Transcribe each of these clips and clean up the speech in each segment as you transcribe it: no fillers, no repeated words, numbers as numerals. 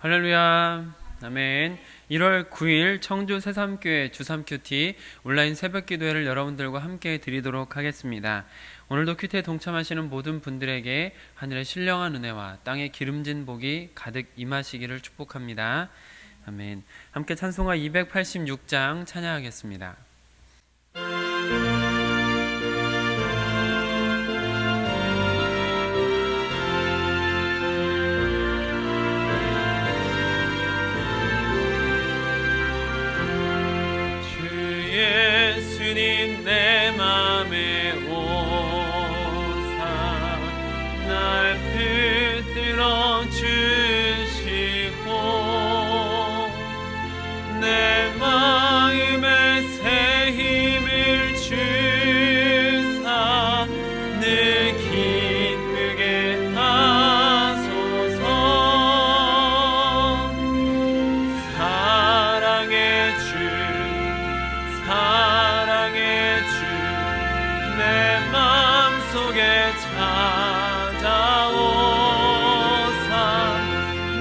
할렐루야. 아멘. 1월 9일 청주 새삼교회 주삼큐티 온라인 새벽기도회를 여러분들과 함께 드리도록 하겠습니다. 오늘도 큐티에 동참하시는 모든 분들에게 하늘의 신령한 은혜와 땅의 기름진 복이 가득 임하시기를 축복합니다. 아멘. 함께 찬송가 286장 찬양하겠습니다. 예수님 내 맘에 오사 날 붙들어 주시고 내 마음에 새 힘을 주사 늘 기쁘게 하소서. 사랑의 주 내 맘속에 찾아오사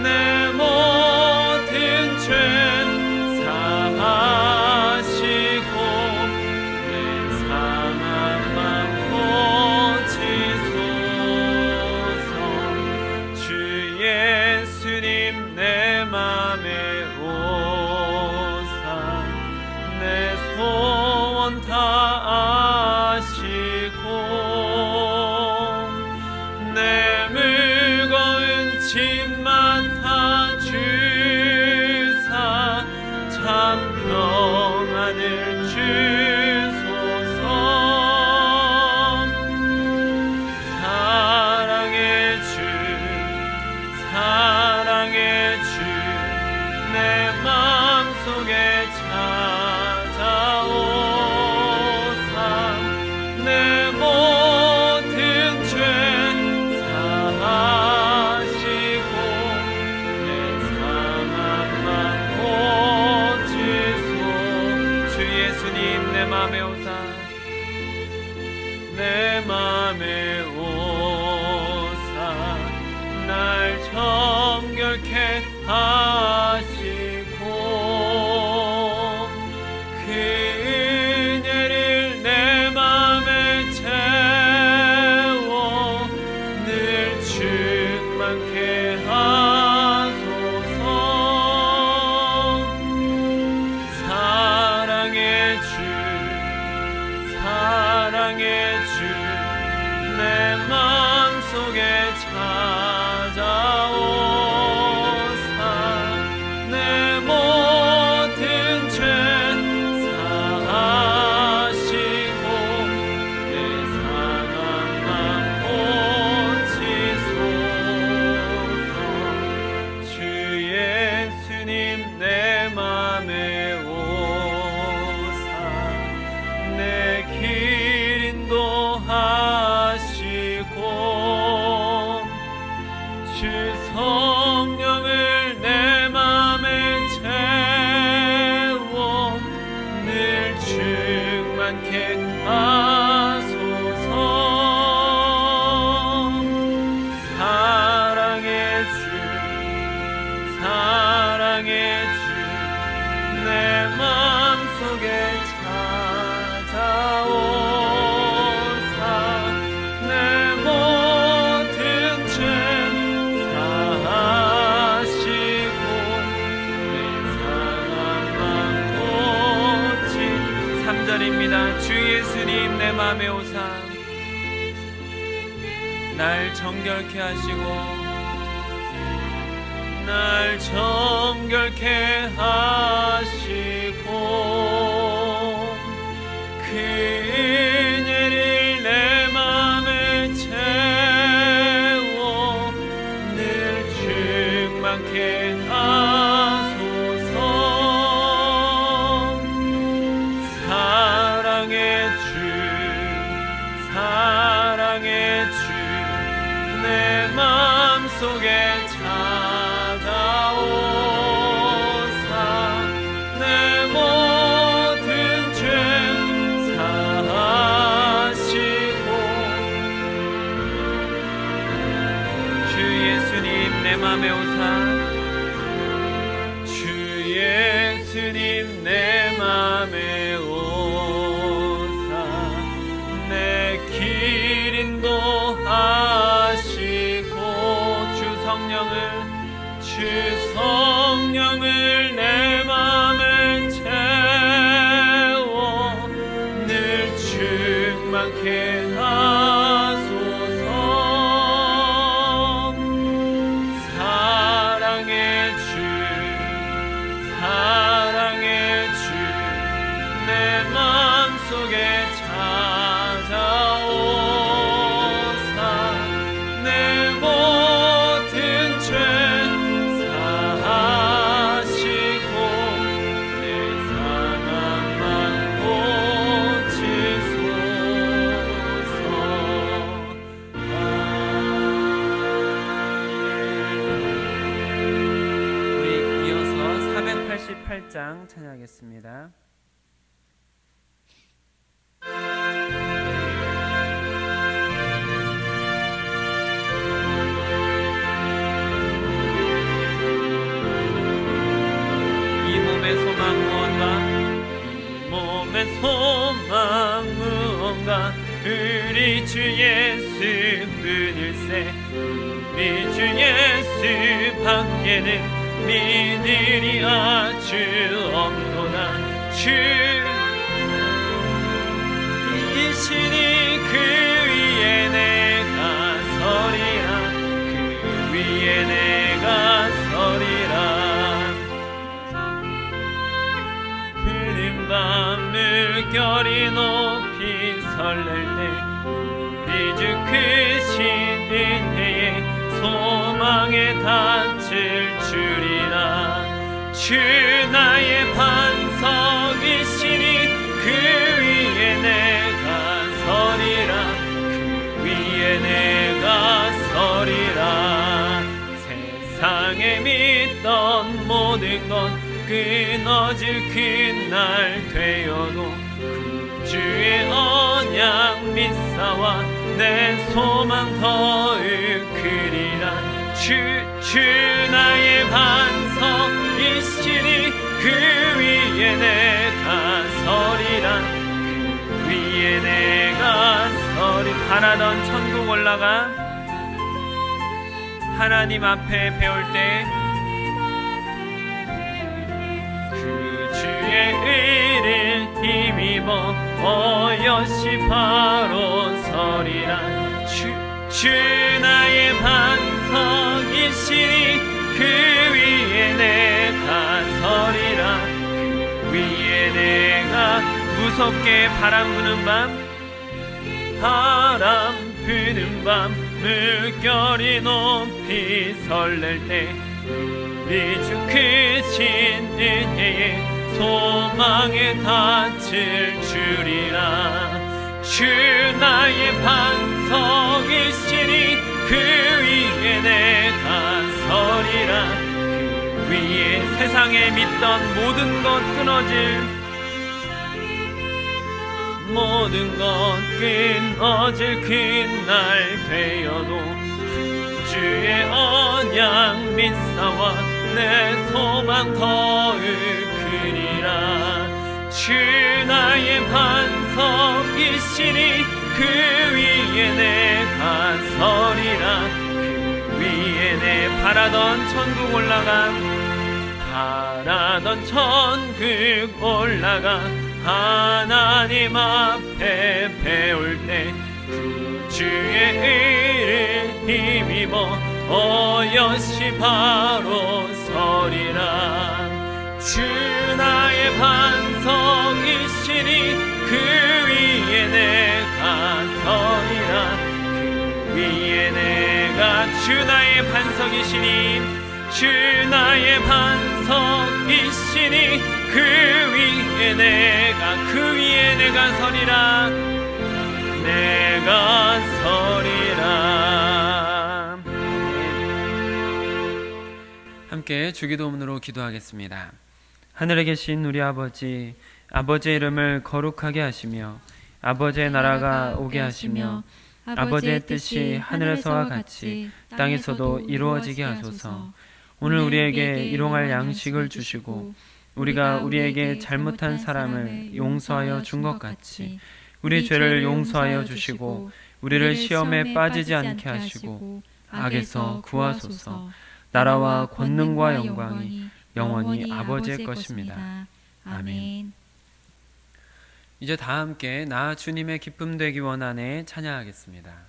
내 모든 죄 사하시고 내 상한 맘 고치소서. 주 예수님 내 맘에 오사 내 소원 다 아시고 내 무거운 짐만 다 주사 참 평안을 주소서. 사랑의 주 내 맘속에 찾아오사 내 모든 죄 사하시고 내 상한 맘 고치소. 주 예수님 내 맘에 오사 내 맘에 오사 날 정결케 하시고 그 은혜를 내 맘에 채워 늘 충만케 하소서. 사랑의 주 내 맘속에 찾아오사 내 모든 죄 사하시고 내 상한 맘 고치소서. 주 예수님 내 맘에 오사 내 길 인도하시고 주 성령을 내 맘에 채워 늘 충만케 하소서. 사랑의 주 내 맘속에 찾아오사 내 모든 죄 사하시고 내 상한 맘 고치. 3절입니다. 주 예수님 내 맘에 오사 날 정결케 하시고 날 정결케 하시고 그 은혜를 내 맘에 채워 늘 충만케 하소서. 사랑의 주 내 맘속에 찾아오사 내 모든 죄 사하시고 주 예수님 내 맘에 오사 나의 길 인도하시고 주 성령을 내 맘에 채워 늘 충만케 하소서. 사랑의 주 내 맘속에 찾아오사 내 모든 죄 사하시고 내 상함만 고치소서. 우리 이어서 488장 찬양하겠습니다. 이 몸의 소망 무언가 우리 주 예수 뿐일세. 우리 주 예수 밖에는 믿으리 아주 없도다. 주이시니 그 위에 내가 서리라. 그 위에 내가 서리라. 푸른 밤 물결이 높이 설렐 때 우리 주 크신 은혜에 소망에 닿을 줄이라. 주 나의 반석이시니 그 위에 내가 서리라. 그 위에 내가 서리라. 세상에 믿던 모든 것 끊어질 그날 되어도 주의 언약 믿사와 내 소망 더욱 크리라. 주 나의 반석이시니 그 위에 내가 서리라. 그 위에 내가 서리. 바라던 천국 올라가 하나님 앞에 배울 때 주의 의를 힘입어 어여시 바로 서리라. 주 나의 반석이시니 그 위에 내가 서리라. 그 위에 내가 무섭게 바람 부는 밤 물결이 높이 설렐 때 우리 주 크신 은혜에 소망에 닿을 줄이라. 주 나의 반석이시니 그 위에 내가 서리라. 그 위에 세상에 믿던 모든 것 끊어질 그날 되어도 주의 언약 믿사와 내 소망 더욱 크리라. 주 나의 반석이시니 그 위에 내가 서리라. 그 위에 내 바라던 천국 올라가 하나님 앞에 배울 때 주의 의를 힘입어 어여시 바로 서리라. 주 나의 반석이시니 그 위에 내가 서리라. 그 위에 내가 주 나의 반석이시니 주 나의 반석이시니 그 위에 내가 서리라. 내가 서리라. 함께 주기도문으로 기도하겠습니다. 하늘에 계신 우리 아버지, 아버지의 이름을 거룩하게 하시며 아버지의 나라가 오게 하시며 아버지의 뜻이 하늘에서와 같이 땅에서도 이루어지게 하소서. 오늘 우리에게 일용할 양식을 주시고 우리가 우리에게 잘못한 사람을 용서하여 준 것 같이 우리 죄를 용서하여 주시고 우리를 시험에 빠지지 않게 하시고 악에서 구하소서. 나라와 권능과 영광이 영원히 아버지의 것입니다. 아멘. 이제 다 함께 나 주님의 기쁨 되기 원하네 찬양하겠습니다.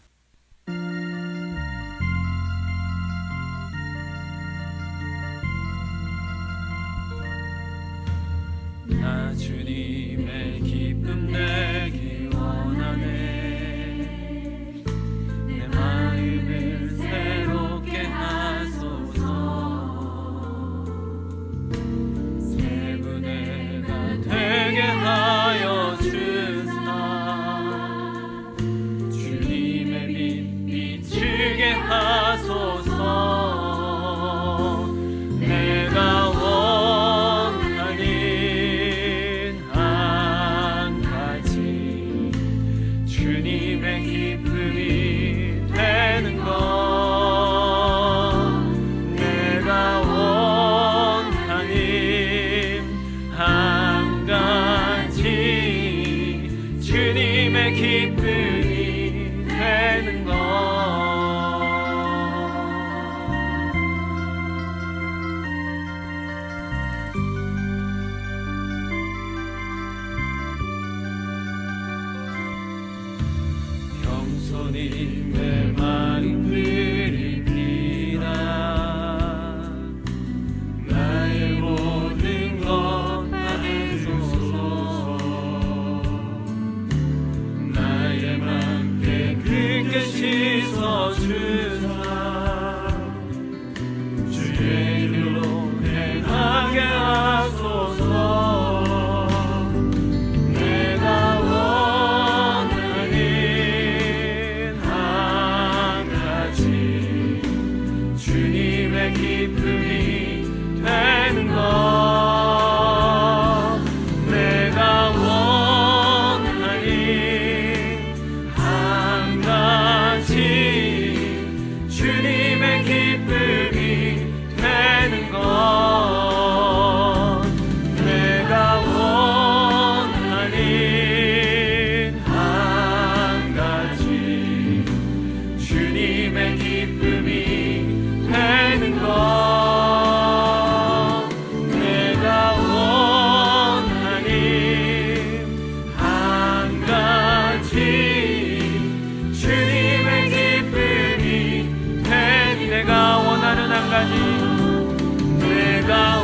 나 주님의 기쁨 되기 원하네. 내 마음을 새롭게 하소서. 새 부대가 되게 하여 주사. 주님의 빛 비추게 하소서. 내가 주님의 기쁨이 되는 것, 내가 원하는 한 가지, 주님의 기쁨이 되는 것. 겸손히 내 마음 드립니다. 나의 모든 것 받으소서. 나의 맘 깨끗게 씻어주사. 주의 길로 행하게 하소서. 주님의 기쁨이 되는 것, 내가 원하는 한 가지, 주님의 기쁨이 되는 것, 내가 원하는 한 가지, 주님의 기쁨이 되는 것, 내가 원하는 한 가지, 주님의 기쁨이 되는, 내가 원하는 한 가지, 내가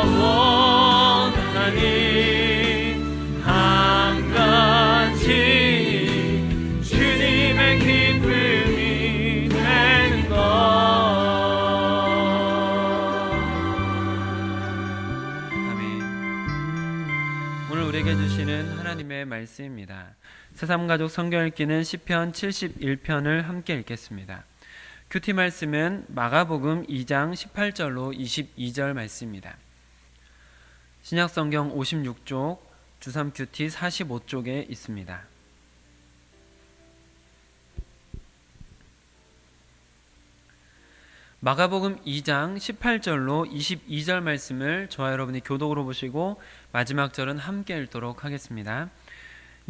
원하는 한 가지, 주님의 기쁨이 되는 것, 오늘 우리에게 주시는 하나님의 말씀입니다. 새삼가족 성경 읽기는 시편 71편을 함께 읽겠습니다. 큐티 말씀은 마가복음 2장 18절로 22절 말씀입니다. 신약성경 56쪽, 주삼 큐티 45쪽에 있습니다. 마가복음 2장 18절로 22절 말씀을 저와 여러분이 교독으로 보시고 마지막 절은 함께 읽도록 하겠습니다.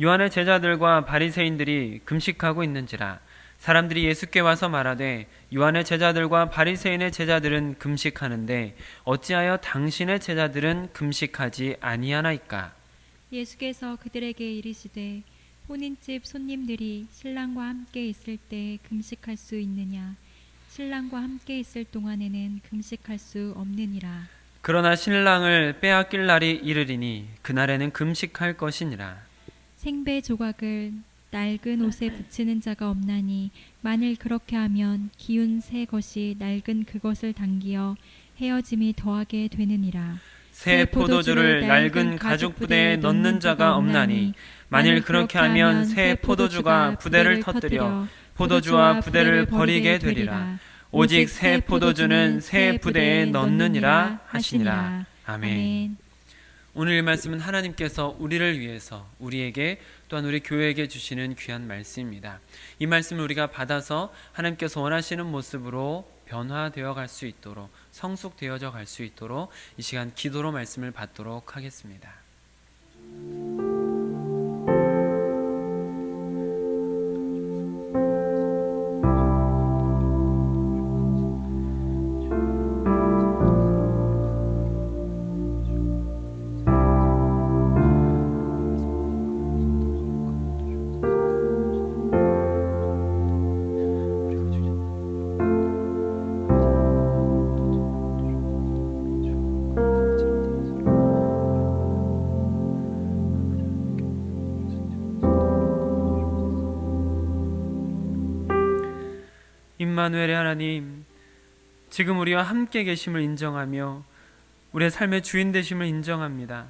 요한의 제자들과 바리새인들이 금식하고 있는지라 사람들이 예수께 와서 말하되 요한의 제자들과 바리새인의 제자들은 금식하는데 어찌하여 당신의 제자들은 금식하지 아니하나이까? 예수께서 그들에게 이르시되 혼인집 손님들이 신랑과 함께 있을 때 금식할 수 있느냐? 신랑과 함께 있을 동안에는 금식할 수 없느니라. 그러나 신랑을 빼앗길 날이 이르리니 그날에는 금식할 것이니라. 생배 조각을 낡은 옷에 붙이는 자가 없나니 만일 그렇게 하면 기운 새 것이 낡은 그것을 당기어 헤어짐이 더하게 되느니라. 새 포도주를 낡은 가죽 부대에 넣는 자가 없나니 만일 그렇게 하면 새 포도주가 부대를 터뜨려 포도주와 부대를 버리게 되리라. 오직 새 포도주는 새 부대에 넣느니라 하시니라. 아멘. 오늘 이 말씀은 하나님께서 우리를 위해서 우리에게 또한 우리 교회에게 주시는 귀한 말씀입니다. 이 말씀을 우리가 받아서 하나님께서 원하시는 모습으로 변화되어 갈 수 있도록, 성숙되어져 갈 수 있도록 이 시간 기도로 말씀을 받도록 하겠습니다. 임마누엘의 하나님, 지금 우리와 함께 계심을 인정하며 우리의 삶의 주인 되심을 인정합니다.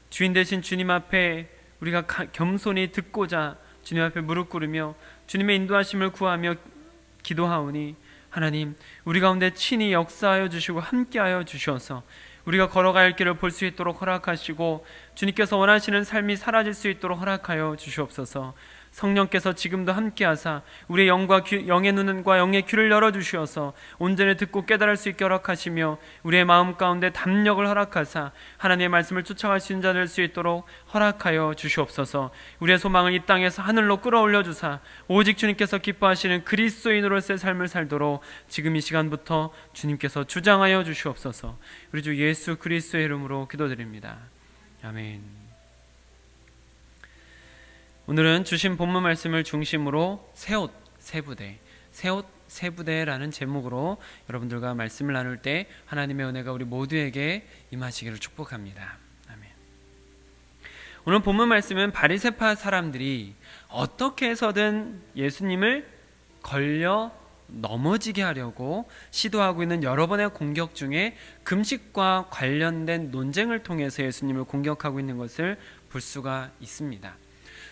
주인 되신 주님 앞에 우리가 겸손히 듣고자 주님 앞에 무릎 꿇으며 주님의 인도하심을 구하며 기도하오니, 하나님, 우리 가운데 친히 역사하여 주시고 함께하여 주셔서 우리가 걸어갈 길을 볼 수 있도록 허락하시고 주님께서 원하시는 삶이 사라질 수 있도록 허락하여 주시옵소서. 성령께서 지금도 함께하사 우리의 영과 영의 눈과 영의 귀를 열어주시어서 온전히 듣고 깨달을 수 있게 허락하시며 우리의 마음 가운데 담력을 허락하사 하나님의 말씀을 쫓아갈 수 있는 자 될 수 있도록 허락하여 주시옵소서. 우리의 소망을 이 땅에서 하늘로 끌어올려 주사 오직 주님께서 기뻐하시는 그리스도인으로서의 삶을 살도록 지금 이 시간부터 주님께서 주장하여 주시옵소서. 우리 주 예수 그리스도의 이름으로 기도드립니다. 아멘. 오늘은 주신 본문 말씀을 중심으로 새옷 세부대, 새옷 세부대라는 제목으로 여러분들과 말씀을 나눌 때 하나님의 은혜가 우리 모두에게 임하시기를 축복합니다. 아멘. 오늘 본문 말씀은 바리새파 사람들이 어떻게 해서든 예수님을 걸려 넘어지게 하려고 시도하고 있는 여러 번의 공격 중에 금식과 관련된 논쟁을 통해서 예수님을 공격하고 있는 것을 볼 수가 있습니다.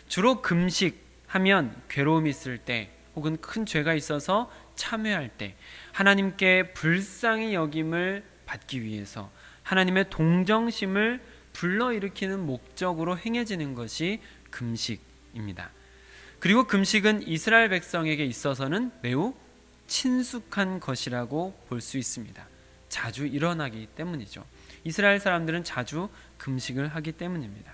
주로 금식하면 괴로움이 있을 때 혹은 큰 죄가 있어서 참회할 때 하나님께 불쌍히 여김을 받기 위해서 하나님의 동정심을 불러일으키는 목적으로 행해지는 것이 금식입니다. 그리고 금식은 이스라엘 백성에게 있어서는 매우 친숙한 것이라고 볼 수 있습니다. 자주 일어나기 때문이죠. 이스라엘 사람들은 자주 금식을 하기 때문입니다.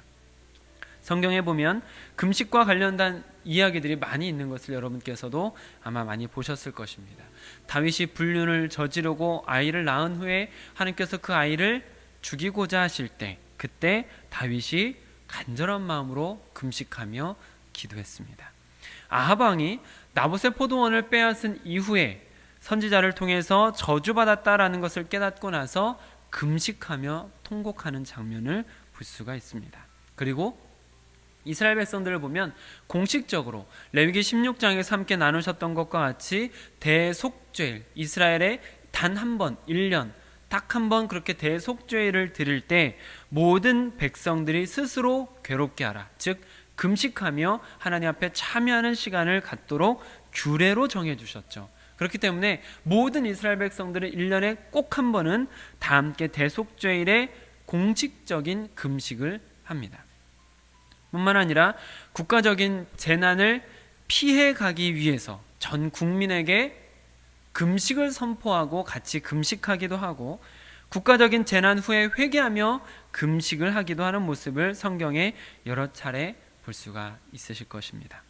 성경에 보면 금식과 관련된 이야기들이 많이 있는 것을 여러분께서도 아마 많이 보셨을 것입니다. 다윗이 불륜을 저지르고 아이를 낳은 후에 하나님께서 그 아이를 죽이고자 하실 때 그때 다윗이 간절한 마음으로 금식하며 기도했습니다. 아합 왕이 나봇의 포도원을 빼앗은 이후에 선지자를 통해서 저주받았다라는 것을 깨닫고 나서 금식하며 통곡하는 장면을 볼 수가 있습니다. 그리고 이스라엘 백성들을 보면 공식적으로 레위기 16장에서 함께 나누셨던 것과 같이 대속죄일, 이스라엘에 단 한 번, 1년 딱 한 번 그렇게 대속죄일을 드릴 때 모든 백성들이 스스로 괴롭게 하라, 즉 금식하며 하나님 앞에 참여하는 시간을 갖도록 규례로 정해주셨죠. 그렇기 때문에 모든 이스라엘 백성들은 1년에 꼭 한 번은 다 함께 대속죄일에 공식적인 금식을 합니다. 뿐만 아니라 국가적인 재난을 피해가기 위해서 전 국민에게 금식을 선포하고 같이 금식하기도 하고 국가적인 재난 후에 회개하며 금식을 하기도 하는 모습을 성경에 여러 차례 볼 수가 있으실 것입니다.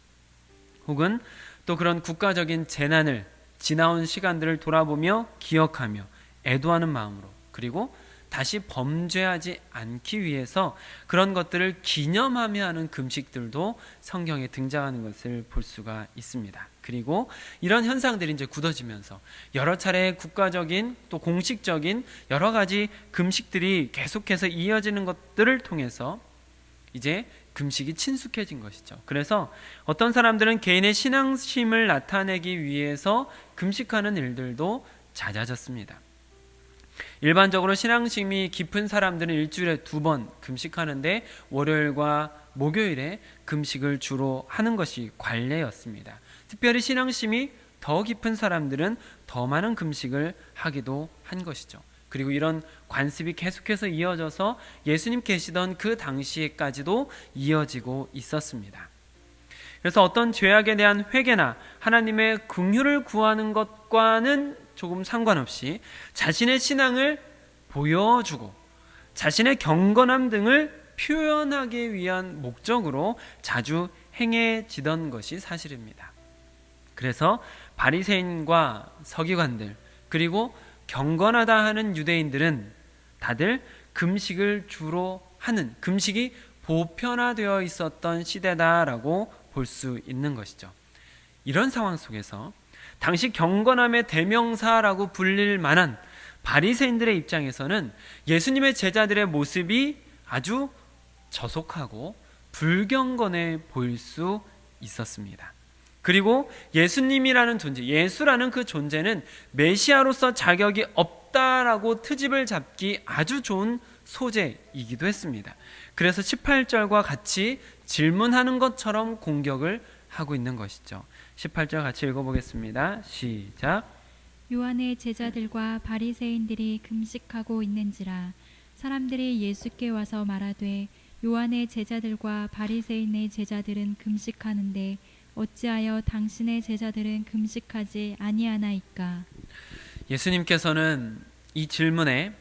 혹은 또 그런 국가적인 재난을 지나온 시간들을 돌아보며 기억하며 애도하는 마음으로, 그리고 다시 범죄하지 않기 위해서 그런 것들을 기념하며 하는 금식들도 성경에 등장하는 것을 볼 수가 있습니다. 그리고 이런 현상들이 이제 굳어지면서 여러 차례 국가적인 또 공식적인 여러 가지 금식들이 계속해서 이어지는 것들을 통해서 이제 금식이 친숙해진 것이죠. 그래서 어떤 사람들은 개인의 신앙심을 나타내기 위해서 금식하는 일들도 잦아졌습니다. 일반적으로 신앙심이 깊은 사람들은 일주일에 2번 금식하는데 월요일과 목요일에 금식을 주로 하는 것이 관례였습니다. 특별히 신앙심이 더 깊은 사람들은 더 많은 금식을 하기도 한 것이죠. 그리고 이런 관습이 계속해서 이어져서 예수님 계시던 그 당시에까지도 이어지고 있었습니다. 그래서 어떤 죄악에 대한 회개나 하나님의 긍휼을 구하는 것과는 조금 상관없이 자신의 신앙을 보여주고 자신의 경건함 등을 표현하기 위한 목적으로 자주 행해지던 것이 사실입니다. 그래서 바리새인과 서기관들 그리고 경건하다 하는 유대인들은 다들 금식을 주로 하는, 금식이 보편화되어 있었던 시대다라고 볼 수 있는 것이죠. 이런 상황 속에서 당시 경건함의 대명사라고 불릴 만한 바리새인들의 입장에서는 예수님의 제자들의 모습이 아주 저속하고 불경건해 보일 수 있었습니다. 그리고 예수님이라는 존재, 예수라는 그 존재는 메시아로서 자격이 없다라고 트집을 잡기 아주 좋은 소재이기도 했습니다. 그래서 18절과 같이 질문하는 것처럼 공격을 하고 있는 것이죠. 18절 같이 읽어보겠습니다. 시작. 요한의 제자들과 바리새인들이 금식하고 있는지라 사람들이 예수께 와서 말하되 요한의 제자들과 바리새인의 제자들은 금식하는데 어찌하여 당신의 제자들은 금식하지 아니하나이까? 예수님께서는 이 질문에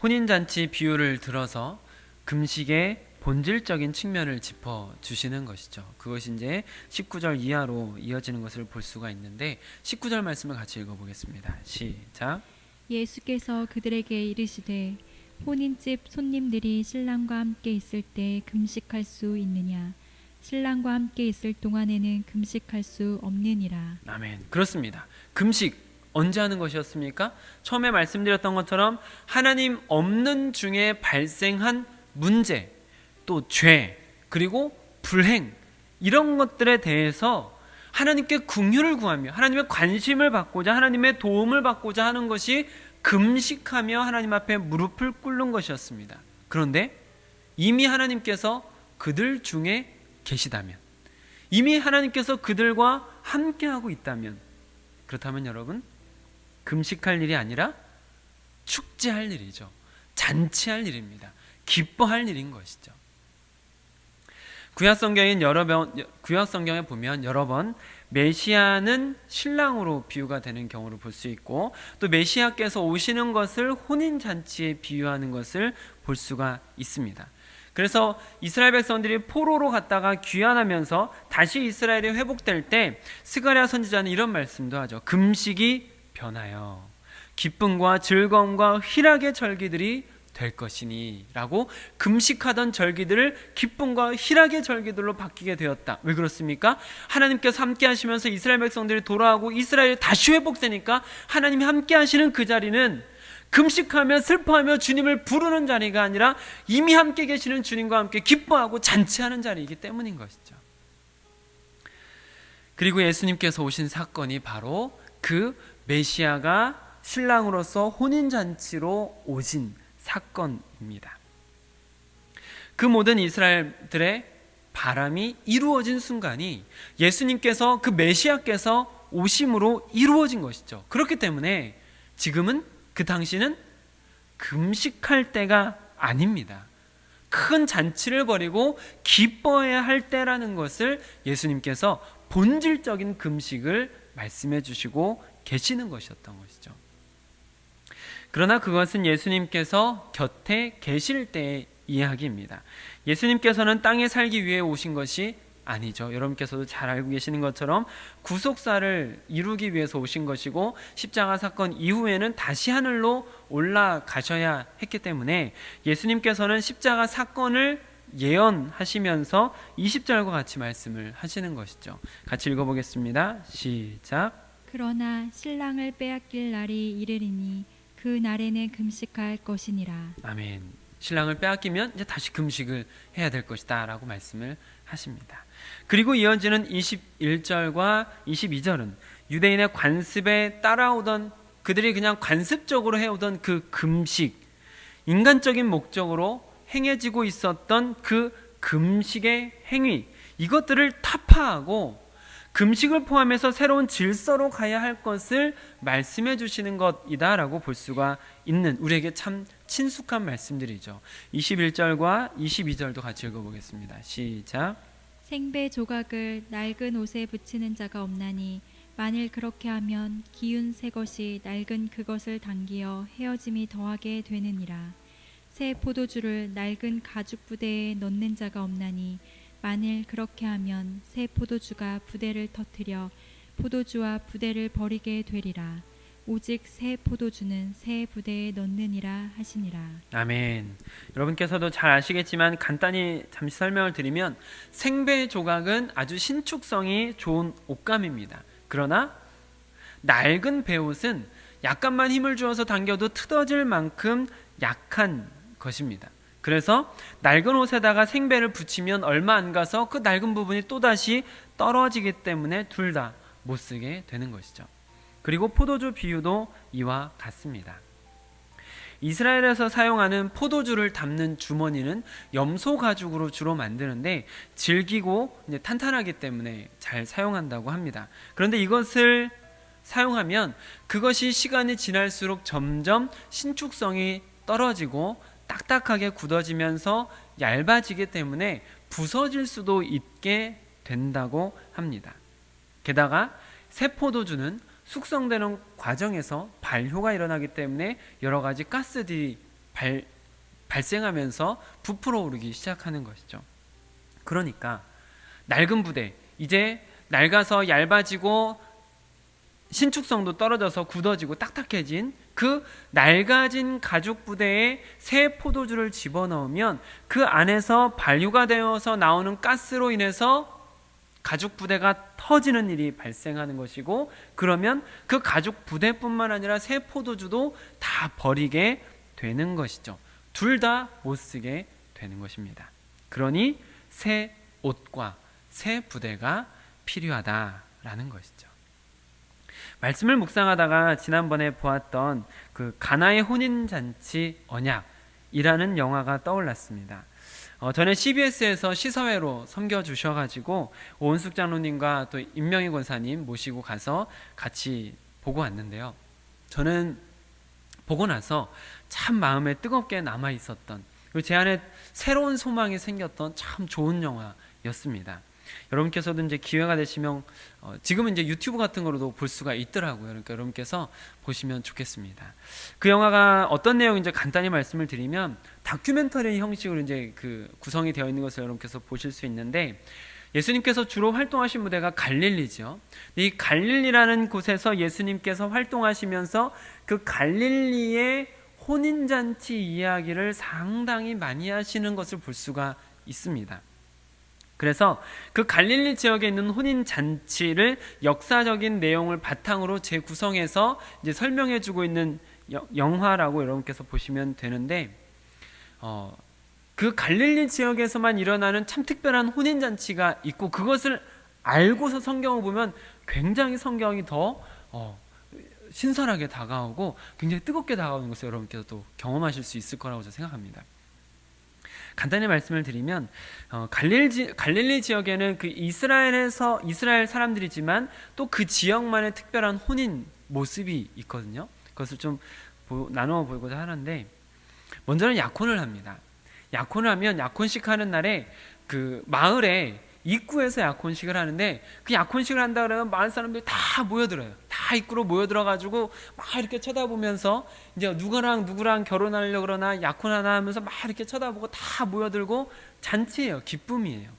혼인잔치 비유를 들어서 금식의 본질적인 측면을 짚어주시는 것이죠. 그것이 이제 19절 이하로 이어지는 것을 볼 수가 있는데 19절 말씀을 같이 읽어보겠습니다. 시작. 예수께서 그들에게 이르시되 혼인집 손님들이 신랑과 함께 있을 때 금식할 수 있느냐? 신랑과 함께 있을 동안에는 금식할 수 없느니라. 아멘. 그렇습니다. 금식 언제 하는 것이었습니까? 처음에 말씀드렸던 것처럼 하나님 없는 중에 발생한 문제, 또 죄, 그리고 불행 이런 것들에 대해서 하나님께 긍휼을 구하며 하나님의 관심을 받고자 하나님의 도움을 받고자 하는 것이 금식하며 하나님 앞에 무릎을 꿇는 것이었습니다. 그런데 이미 하나님께서 그들 중에 계시다면, 이미 하나님께서 그들과 함께하고 있다면, 그렇다면 여러분 금식할 일이 아니라 축제할 일이죠. 잔치할 일입니다. 기뻐할 일인 것이죠. 구약 성경에 보면 여러 번 메시아는 신랑으로 비유가 되는 경우를 볼 수 있고 또 메시아께서 오시는 것을 혼인잔치에 비유하는 것을 볼 수가 있습니다. 그래서 이스라엘 백성들이 포로로 갔다가 귀환하면서 다시 이스라엘이 회복될 때 스가랴 선지자는 이런 말씀도 하죠. 금식이 변하여 기쁨과 즐거움과 희락의 절기들이 될 것이니 라고 금식하던 절기들을 기쁨과 희락의 절기들로 바뀌게 되었다. 왜 그렇습니까? 하나님께서 함께 하시면서 이스라엘 백성들이 돌아오고 이스라엘이 다시 회복되니까 하나님이 함께 하시는 그 자리는 금식하며 슬퍼하며 주님을 부르는 자리가 아니라 이미 함께 계시는 주님과 함께 기뻐하고 잔치하는 자리이기 때문인 것이죠. 그리고 예수님께서 오신 사건이 바로 그 메시아가 신랑으로서 혼인잔치로 오신 사건입니다. 그 모든 이스라엘들의 바람이 이루어진 순간이 예수님께서 그 메시아께서 오심으로 이루어진 것이죠. 그렇기 때문에 지금은 그 당시는 금식할 때가 아닙니다. 큰 잔치를 벌이고 기뻐해야 할 때라는 것을 예수님께서 본질적인 금식을 말씀해 주시고 계시는 것이었던 것이죠. 그러나 그것은 예수님께서 곁에 계실 때의 이야기입니다. 예수님께서는 땅에 살기 위해 오신 것이 아니죠. 여러분께서도 잘 알고 계시는 것처럼 구속사를 이루기 위해서 오신 것이고 십자가 사건 이후에는 다시 하늘로 올라가셔야 했기 때문에 예수님께서는 십자가 사건을 예언하시면서 20절과 같이 말씀을 하시는 것이죠. 같이 읽어보겠습니다. 시작. 그러나 신랑을 빼앗길 날이 이르리니 그 날에는 금식할 것이니라. 아멘. 신랑을 빼앗기면 이제 다시 금식을 해야 될 것이다 라고 말씀을 하십니다. 그리고 이어지는 21절과 22절은 유대인의 관습에 따라오던, 그들이 그냥 관습적으로 해오던 그 금식, 인간적인 목적으로 행해지고 있었던 그 금식의 행위, 이것들을 타파하고 금식을 포함해서 새로운 질서로 가야 할 것을 말씀해 주시는 것이다라고 볼 수가 있는, 우리에게 참 친숙한 말씀들이죠. 21절과 22절도 같이 읽어보겠습니다. 시작. 생배 조각을 낡은 옷에 붙이는 자가 없나니 만일 그렇게 하면 기운 새 것이 낡은 그것을 당기어 헤어짐이 더하게 되느니라. 새 포도주를 낡은 가죽 부대에 넣는 자가 없나니 만일 그렇게 하면 새 포도주가 부대를 터뜨려 포도주와 부대를 버리게 되리라. 오직 새 포도주는 새 부대에 넣느니라 하시니라. 아멘. 여러분께서도 잘 아시겠지만 간단히 잠시 설명을 드리면 생배 조각은 아주 신축성이 좋은 옷감입니다. 그러나 낡은 배옷은 약간만 힘을 주어서 당겨도 틀어질 만큼 약한 것입니다. 그래서 낡은 옷에다가 생배를 붙이면 얼마 안 가서 그 낡은 부분이 또다시 떨어지기 때문에 둘 다 못 쓰게 되는 것이죠. 그리고 포도주 비유도 이와 같습니다. 이스라엘에서 사용하는 포도주를 담는 주머니는 염소 가죽으로 주로 만드는데 질기고 이제 탄탄하기 때문에 잘 사용한다고 합니다. 그런데 이것을 사용하면 그것이 시간이 지날수록 점점 신축성이 떨어지고 딱딱하게 굳어지면서 얇아지기 때문에 부서질 수도 있게 된다고 합니다. 게다가 새 포도주는 숙성되는 과정에서 발효가 일어나기 때문에 여러 가지 가스들이 발생하면서 부풀어 오르기 시작하는 것이죠. 그러니까 낡은 부대, 이제 낡아서 얇아지고 신축성도 떨어져서 굳어지고 딱딱해진 그 낡아진 가죽 부대에 새 포도주를 집어넣으면 그 안에서 발효가 되어서 나오는 가스로 인해서 가죽 부대가 터지는 일이 발생하는 것이고, 그러면 그 가죽 부대뿐만 아니라 새 포도주도 다 버리게 되는 것이죠. 둘 다 못 쓰게 되는 것입니다. 그러니 새 옷과 새 부대가 필요하다라는 것이죠. 말씀을 묵상하다가 지난번에 보았던 그 가나의 혼인잔치 언약이라는 영화가 떠올랐습니다. 전에 CBS에서 시사회로 섬겨주셔가지고 오은숙 장로님과 또 임명희 권사님 모시고 가서 같이 보고 왔는데요. 저는 보고 나서 참 마음에 뜨겁게 남아있었던, 그리고 제 안에 새로운 소망이 생겼던 참 좋은 영화였습니다. 여러분께서도 이제 기회가 되시면 지금은 이제 유튜브 같은 거로도 볼 수가 있더라고요. 그러니까 여러분께서 보시면 좋겠습니다. 그 영화가 어떤 내용인지 간단히 말씀을 드리면 다큐멘터리 형식으로 이제 그 구성이 되어 있는 것을 여러분께서 보실 수 있는데, 예수님께서 주로 활동하신 무대가 갈릴리죠. 이 갈릴리라는 곳에서 예수님께서 활동하시면서 그 갈릴리의 혼인잔치 이야기를 상당히 많이 하시는 것을 볼 수가 있습니다. 그래서 그 갈릴리 지역에 있는 혼인잔치를 역사적인 내용을 바탕으로 재구성해서 이제 설명해주고 있는 영화라고 여러분께서 보시면 되는데, 그 갈릴리 지역에서만 일어나는 참 특별한 혼인잔치가 있고, 그것을 알고서 성경을 보면 굉장히 성경이 더 신선하게 다가오고 굉장히 뜨겁게 다가오는 것을 여러분께서 또 경험하실 수 있을 거라고 저는 생각합니다. 간단히 말씀을 드리면 갈릴리 지역에는 그 이스라엘 사람들이지만 또 그 지역만의 특별한 혼인 모습이 있거든요. 그것을 좀 나누어 보고자 하는데, 먼저는 약혼을 합니다. 약혼을 하면 약혼식 하는 날에 그 마을에 입구에서 약혼식을 하는데, 그 약혼식을 한다 그러면 마을 사람들이 다 모여들어요. 다 입구로 모여들어가지고 막 이렇게 쳐다보면서 이제 누구랑 결혼하려고 그러나 약혼하나 하면서 막 이렇게 쳐다보고 다 모여들고 잔치예요. 기쁨이에요.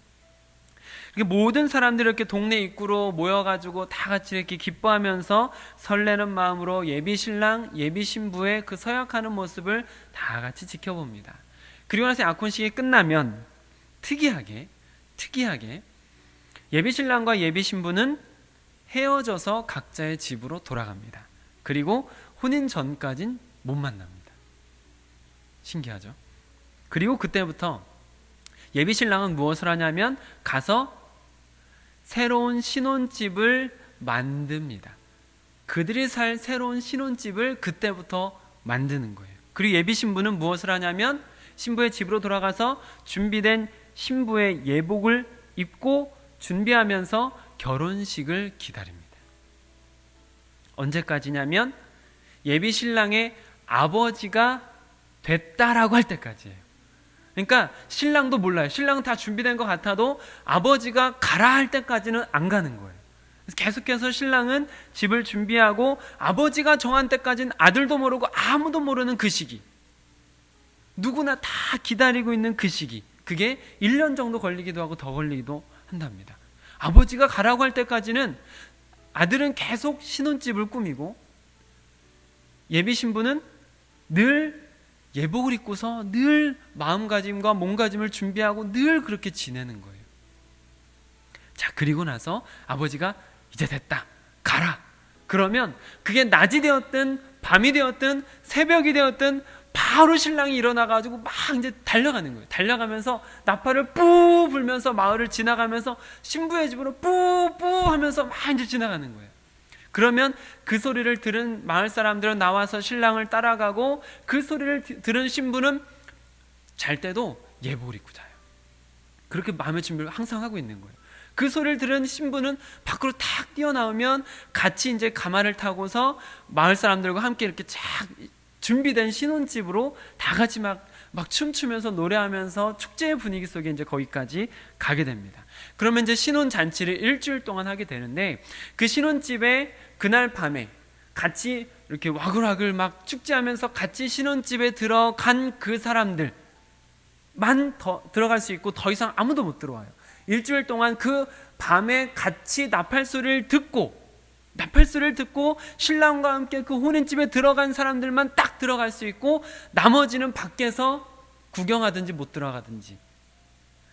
모든 사람들이 이렇게 동네 입구로 모여가지고 다 같이 이렇게 기뻐하면서 설레는 마음으로 예비 신랑, 예비 신부의 그 서약하는 모습을 다 같이 지켜봅니다. 그리고 나서 약혼식이 끝나면 특이하게 예비 신랑과 예비 신부는 헤어져서 각자의 집으로 돌아갑니다. 그리고 혼인 전까진 못 만납니다. 신기하죠? 그리고 그때부터 예비 신랑은 무엇을 하냐면 가서 새로운 신혼집을 만듭니다. 그들이 살 새로운 신혼집을 그때부터 만드는 거예요. 그리고 예비 신부는 무엇을 하냐면 신부의 집으로 돌아가서 준비된 신부의 예복을 입고 준비하면서 결혼식을 기다립니다. 언제까지냐면 예비 신랑의 아버지가 됐다라고 할 때까지예요. 그러니까 신랑도 몰라요. 신랑은 다 준비된 것 같아도 아버지가 가라 할 때까지는 안 가는 거예요. 그래서 계속해서 신랑은 집을 준비하고 아버지가 정한 때까지는 아들도 모르고 아무도 모르는 그 시기, 누구나 다 기다리고 있는 그 시기, 그게 1년 정도 걸리기도 하고 더 걸리기도 한답니다. 아버지가 가라고 할 때까지는 아들은 계속 신혼집을 꾸미고 예비 신부는 늘 예복을 입고서 늘 마음가짐과 몸가짐을 준비하고 늘 그렇게 지내는 거예요. 자, 그리고 나서 아버지가 이제 됐다, 가라. 그러면 그게 낮이 되었든 밤이 되었든 새벽이 되었든 바로 신랑이 일어나가지고 막 이제 달려가는 거예요. 달려가면서 나팔을 뿌 불면서 마을을 지나가면서 신부의 집으로 뿌뿌 하면서 막 이제 지나가는 거예요. 그러면 그 소리를 들은 마을 사람들은 나와서 신랑을 따라가고 그 소리를 들은 신부는 잘 때도 예복을 입고 자요. 그렇게 마음의 준비를 항상 하고 있는 거예요. 그 소리를 들은 신부는 밖으로 탁 뛰어나오면 같이 이제 가마를 타고서 마을 사람들과 함께 이렇게 쫙 준비된 신혼집으로 다 같이 막 춤추면서 노래하면서 축제의 분위기 속에 이제 거기까지 가게 됩니다. 그러면 이제 신혼 잔치를 일주일 동안 하게 되는데 그 신혼집에 그날 밤에 같이 이렇게 와글와글 막 축제하면서 같이 신혼집에 들어간 그 사람들만 더 들어갈 수 있고 더 이상 아무도 못 들어와요. 일주일 동안 그 밤에 같이 나팔 소리를 듣고 신랑과 함께 그 혼인집에 들어간 사람들만 딱 들어갈 수 있고 나머지는 밖에서 구경하든지 못 들어가든지,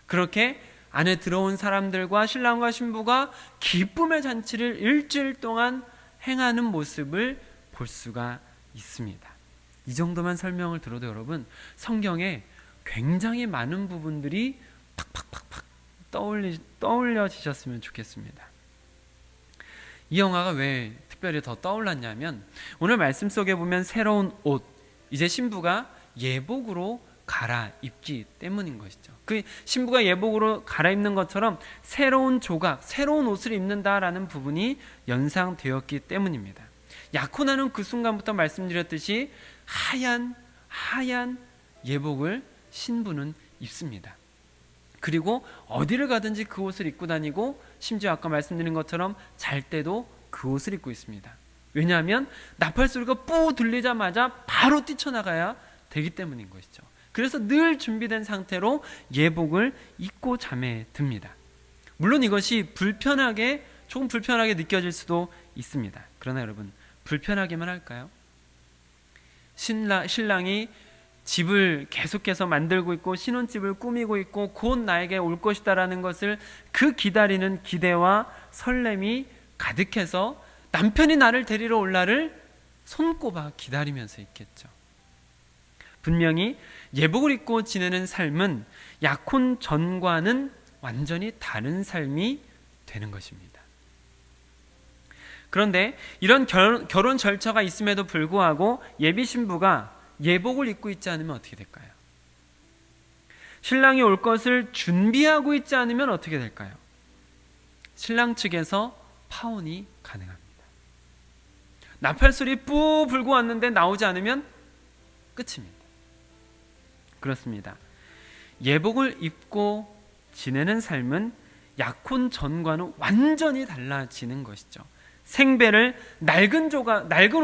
그렇게 안에 들어온 사람들과 신랑과 신부가 기쁨의 잔치를 일주일 동안 행하는 모습을 볼 수가 있습니다. 이 정도만 설명을 들어도 여러분, 성경에 굉장히 많은 부분들이 팍팍팍팍 떠올려지셨으면 좋겠습니다. 이 영화가 왜 특별히 더 떠올랐냐면 오늘 말씀 속에 보면 새로운 옷, 이제 신부가 예복으로 갈아입기 때문인 것이죠. 그 신부가 예복으로 갈아입는 것처럼 새로운 조각, 새로운 옷을 입는다라는 부분이 연상되었기 때문입니다. 약혼하는 그 순간부터 말씀드렸듯이 하얀 예복을 신부는 입습니다. 그리고 어디를 가든지 그 옷을 입고 다니고 심지어 아까 말씀드린 것처럼 잘 때도 그 옷을 입고 있습니다. 왜냐하면 나팔 소리가 뿌 들리자마자 바로 뛰쳐나가야 되기 때문인 것이죠. 그래서 늘 준비된 상태로 예복을 입고 잠에 듭니다. 물론 이것이 조금 불편하게 느껴질 수도 있습니다. 그러나 여러분, 불편하기만 할까요? 신랑이 집을 계속해서 만들고 있고 신혼집을 꾸미고 있고 곧 나에게 올 것이다라는 것을 그 기다리는 기대와 설렘이 가득해서 남편이 나를 데리러 올 날을 손꼽아 기다리면서 있겠죠. 분명히 예복을 입고 지내는 삶은 약혼 전과는 완전히 다른 삶이 되는 것입니다. 그런데 이런 결혼 절차가 있음에도 불구하고 예비 신부가 예복을 입고 있지 않으면 어떻게 될까요? 신랑이 올 것을 준비하고 있지 않으면 어떻게 될까요? 신랑 측에서 파혼이 가능합니다. 나팔 소리 뿌 불고 왔는데 나오지 않으면 끝입니다. 그렇습니다. 예복을 입고 지내는 삶은 약혼 전과는 완전히 달라지는 것이죠. 생배를 낡은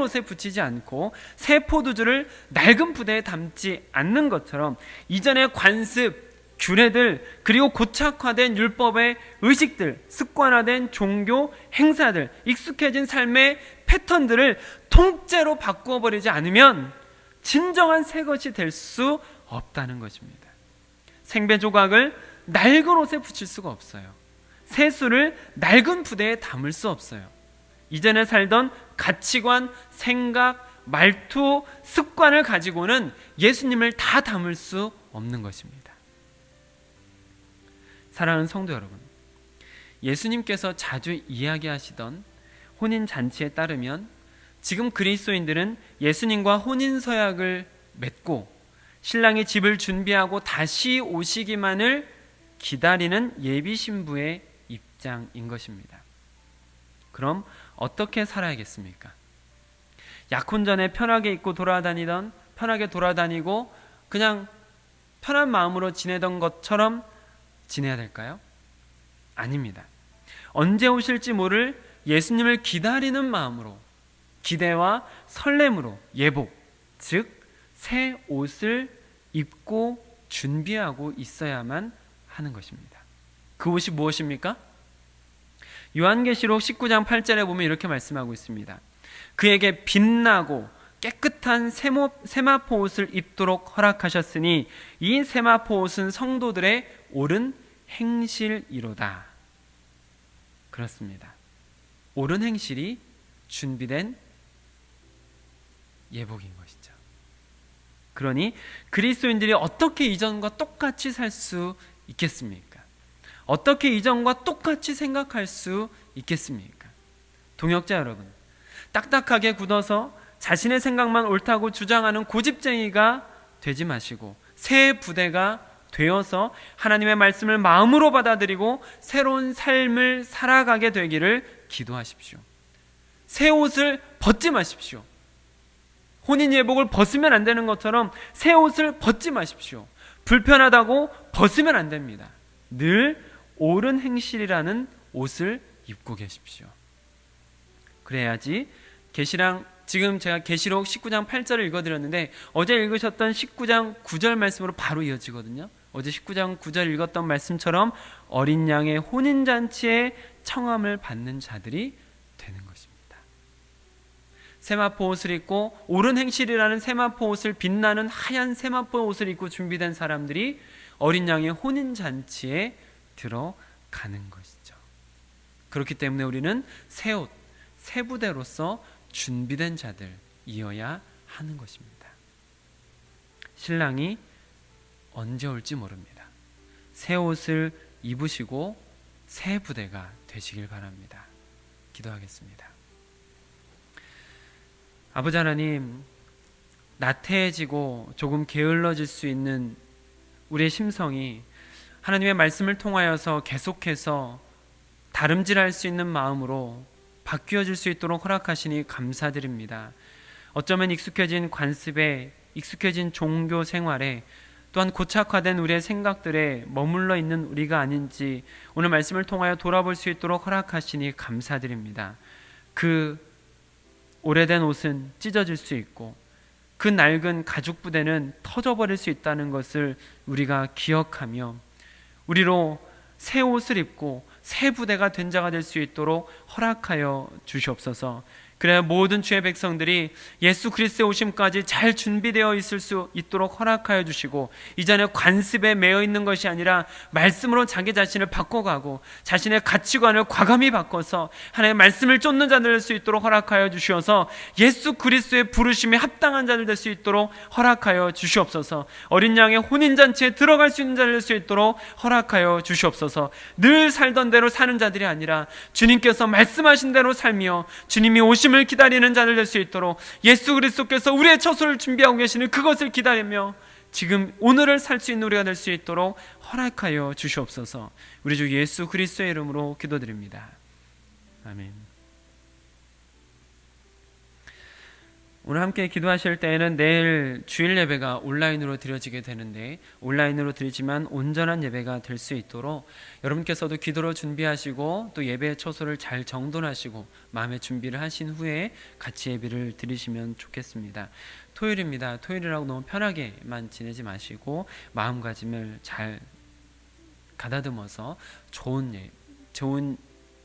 옷에 붙이지 않고 새 포도주를 낡은 부대에 담지 않는 것처럼 이전의 관습, 규례들, 그리고 고착화된 율법의 의식들, 습관화된 종교 행사들, 익숙해진 삶의 패턴들을 통째로 바꾸어 버리지 않으면 진정한 새 것이 될 수 없다는 것입니다. 생배 조각을 낡은 옷에 붙일 수가 없어요. 세수를 낡은 부대에 담을 수 없어요. 이전에 살던 가치관, 생각, 말투, 습관을 가지고는 예수님을 다 담을 수 없는 것입니다. 사랑하는 성도 여러분, 예수님께서 자주 이야기하시던 혼인잔치에 따르면 지금 그리스도인들은 예수님과 혼인서약을 맺고 신랑이 집을 준비하고 다시 오시기만을 기다리는 예비 신부의 입장인 것입니다. 그럼 어떻게 살아야겠습니까? 약혼 전에 편하게 입고 편하게 돌아다니고 그냥 편한 마음으로 지내던 것처럼 지내야 될까요? 아닙니다. 언제 오실지 모를 예수님을 기다리는 마음으로, 기대와 설렘으로 예복, 즉 새 옷을 입고 준비하고 있어야만 하는 것입니다. 그 옷이 무엇입니까? 요한계시록 19장 8절에 보면 이렇게 말씀하고 있습니다. 그에게 빛나고 깨끗한 세마포 옷을 입도록 허락하셨으니 이 세마포 옷은 성도들의 옳은 행실이로다. 그렇습니다. 옳은 행실이 준비된 예복인 것이죠. 그러니 그리스도인들이 어떻게 이전과 똑같이 살 수 있겠습니까? 어떻게 이전과 똑같이 생각할 수 있겠습니까? 동역자 여러분, 딱딱하게 굳어서 자신의 생각만 옳다고 주장하는 고집쟁이가 되지 마시고 새 부대가 되어서 하나님의 말씀을 마음으로 받아들이고 새로운 삶을 살아가게 되기를 기도하십시오. 새 옷을 벗지 마십시오. 혼인 예복을 벗으면 안 되는 것처럼 새 옷을 벗지 마십시오. 불편하다고 벗으면 안 됩니다. 늘 옳은 행실이라는 옷을 입고 계십시오. 그래야지 지금 제가 계시록 19장 8절을 읽어드렸는데 어제 읽으셨던 19장 9절 말씀으로 바로 이어지거든요. 어제 19장 9절 읽었던 말씀처럼 어린 양의 혼인잔치에 청함을 받는 자들이 되는 것입니다. 세마포 옷을 입고 옳은 행실이라는 세마포 옷을 빛나는 하얀 세마포 옷을 입고 준비된 사람들이 어린 양의 혼인잔치에 들어가는 것이죠. 그렇기 때문에 우리는 새 옷, 새 부대로서 준비된 자들이어야 하는 것입니다. 신랑이 언제 올지 모릅니다. 새 옷을 입으시고 새 부대가 되시길 바랍니다. 기도하겠습니다. 아버지 하나님, 나태해지고 조금 게을러질 수 있는 우리의 심성이 하나님의 말씀을 통하여서 계속해서 다름질할 수 있는 마음으로 바뀌어질 수 있도록 허락하시니 감사드립니다. 어쩌면 익숙해진 관습에, 익숙해진 종교 생활에, 또한 고착화된 우리의 생각들에 머물러 있는 우리가 아닌지 오늘 말씀을 통하여 돌아볼 수 있도록 허락하시니 감사드립니다. 그 오래된 옷은 찢어질 수 있고 그 낡은 가죽 부대는 터져버릴 수 있다는 것을 우리가 기억하며 우리로 새 옷을 입고 새 부대가 된 자가 될 수 있도록 허락하여 주시옵소서. 그래야 모든 주의 백성들이 예수 그리스도의 오심까지 잘 준비되어 있을 수 있도록 허락하여 주시고 이전에 관습에 매여 있는 것이 아니라 말씀으로 자기 자신을 바꿔가고 자신의 가치관을 과감히 바꿔서 하나님의 말씀을 쫓는 자들 될 수 있도록 허락하여 주시어서 예수 그리스도의 부르심에 합당한 자들 될 수 있도록 허락하여 주시옵소서. 어린 양의 혼인잔치에 들어갈 수 있는 자들 될 수 있도록 허락하여 주시옵소서. 늘 살던 대로 사는 자들이 아니라 주님께서 말씀하신 대로 살며 주님이 오심 을 기다리는 자들 될 수 있도록 예수 그리스도께서 우리의 처소를 준비하고 계시는 그것을 기다리며 지금 오늘을 살 수 있는 우리가 될 수 있도록 허락하여 주시옵소서. 우리 주 예수 그리스도의 이름으로 기도드립니다. 아멘. 오늘 함께 기도하실 때에는 내일 주일 예배가 온라인으로 드려지게 되는데 온라인으로 드리지만 온전한 예배가 될 수 있도록 여러분께서도 기도로 준비하시고 또 예배의 처소를 잘 정돈하시고 마음의 준비를 하신 후에 같이 예배를 드리시면 좋겠습니다. 토요일입니다. 토요일이라고 너무 편하게만 지내지 마시고 마음가짐을 잘 가다듬어서 좋은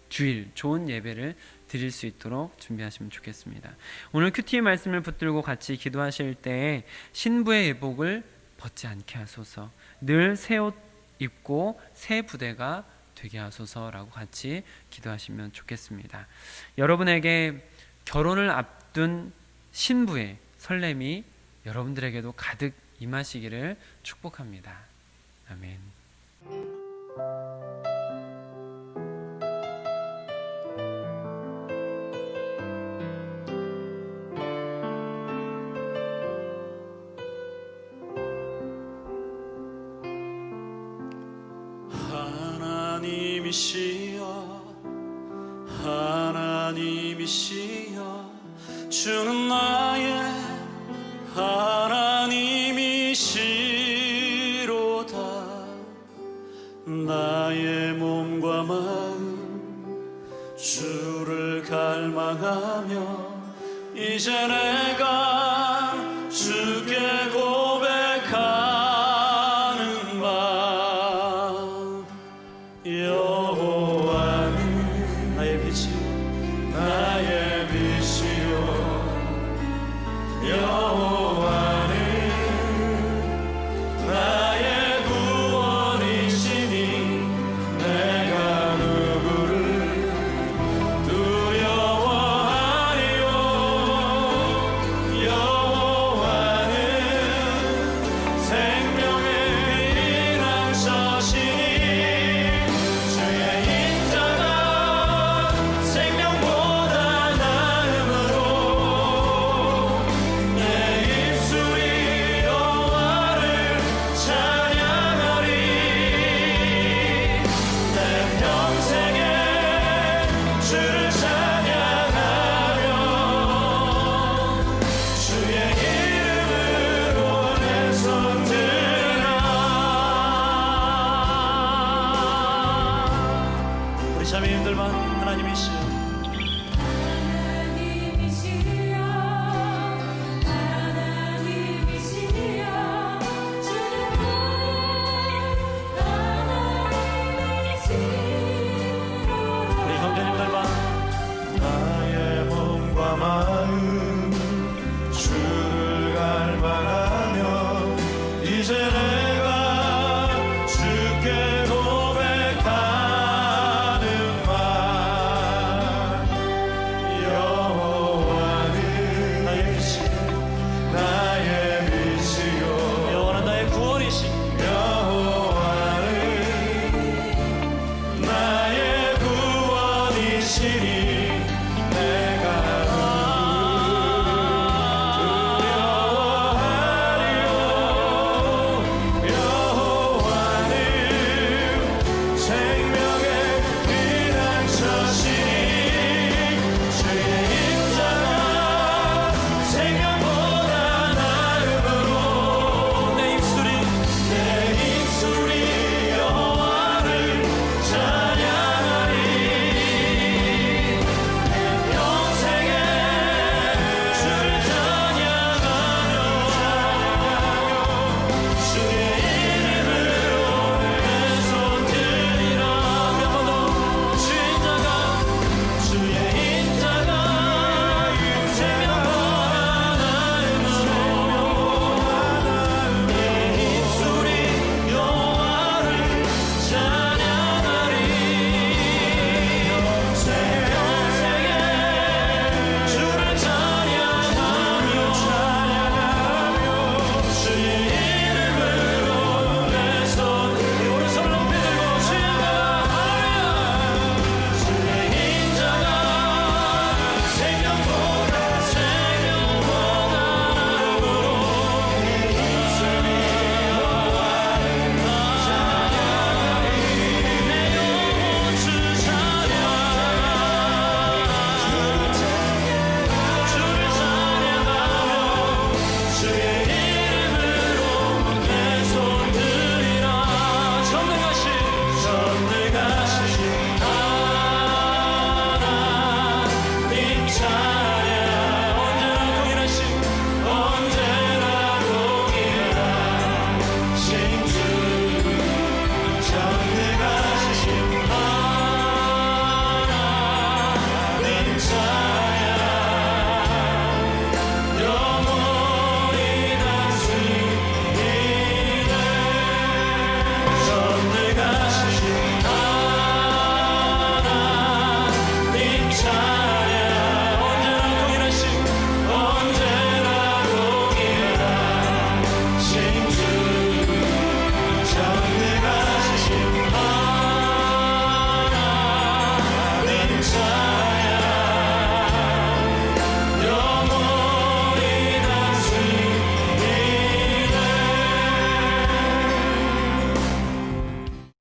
주일, 좋은 예배를 드릴 수 있도록 준비하시면 좋겠습니다. 오늘 큐티 말씀을 붙들고 같이 기도하실 때에 신부의 예복을 벗지 않게 하소서, 늘 새 옷 입고 새 부대가 되게 하소서라고 같이 기도하시면 좋겠습니다. 여러분에게 결혼을 앞둔 신부의 설렘이 여러분들에게도 가득 임하시기를 축복합니다. 아멘. 하나님이시여 주는 나의 하나님이시로다. 이제 내가 주께 고백하는 바 여호와는 나의 빛이요 여호와